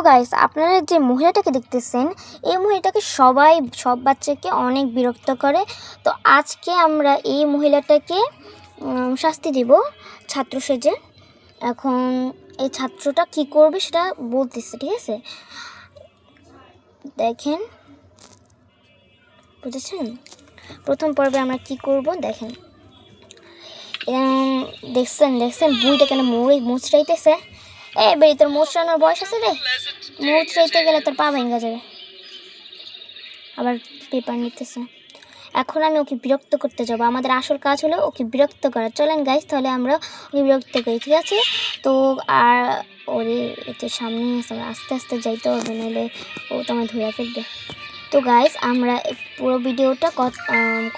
Guys, আপনারা যে মহিলাটাকে দেখতেছেন, এই মহিলাটাকে সব বাচ্চাকে অনেক বিরক্ত করে। তো আজকে আমরা এই মহিলাটাকে শাস্তি দিব ছাত্র সেজে। এখন এই ছাত্রটা কি করবে সেটা বলতেছে, ঠিক আছে? দেখেন, বুঝেছেন? প্রথম পর্বে আমরা কি করব দেখেন। দেখছেন বুইটা কেন মুচড়াইতেছে। বেরি, তোর মুচড়ানোর বয়স আছে রে। মুচড়াইতে গেলে তোর পা ভেঙে যাবে। আবার পেপার নিতেছে। এখন আমি ওকে বিরক্ত করতে যাব। আমাদের আসল কাজ হলো ওকে বিরক্ত করা। চলেন গাইস, তাহলে আমরা ওকে বিরক্ত করি, ঠিক আছে? তো আর ওরে এতে সামনে আস্তে আস্তে যাইতে হবে, নাহলে ও তোমায় ধরে ফেলবে। তো গাইস, আমরা পুরো ভিডিওটা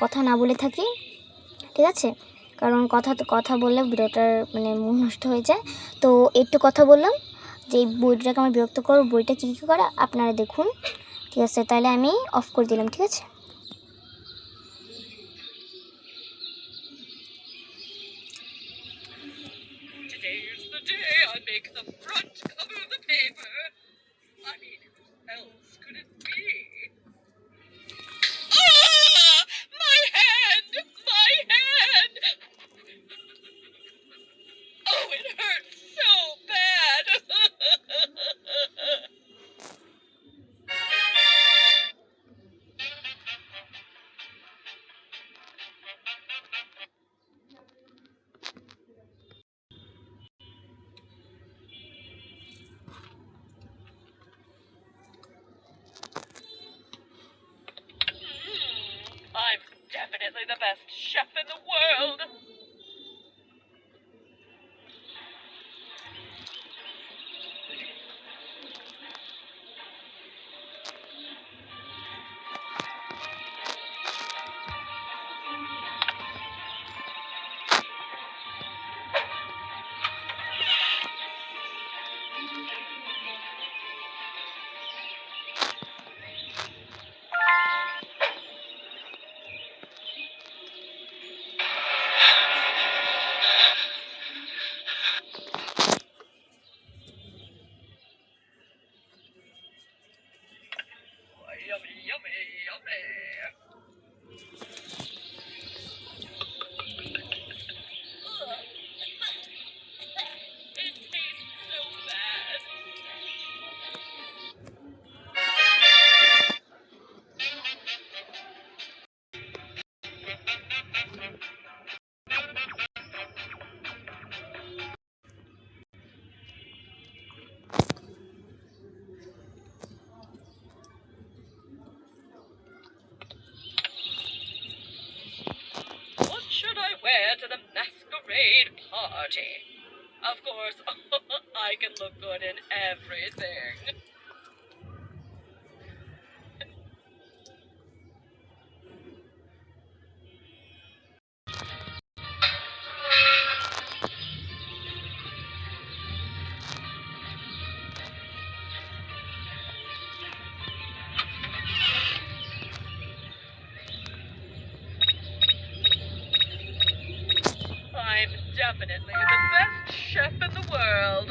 কথা না বলে থাকি, ঠিক আছে? কারণ কথা বললে ভিডিওটার মানে মন নষ্ট হয়ে যায়। তো একটু কথা বললাম যে এই বইটাকে আমার বিরক্ত করো, বইটা কী কী করে আপনারা দেখুন, ঠিক আছে? তাহলে আমি অফ করে দিলাম, ঠিক আছে? I'm definitely the best chef in the world. Yummy, yummy, yummy. It tastes so bad. What should I wear to the masquerade party? Of course, I can look good in everything. I'm definitely the best chef in the world.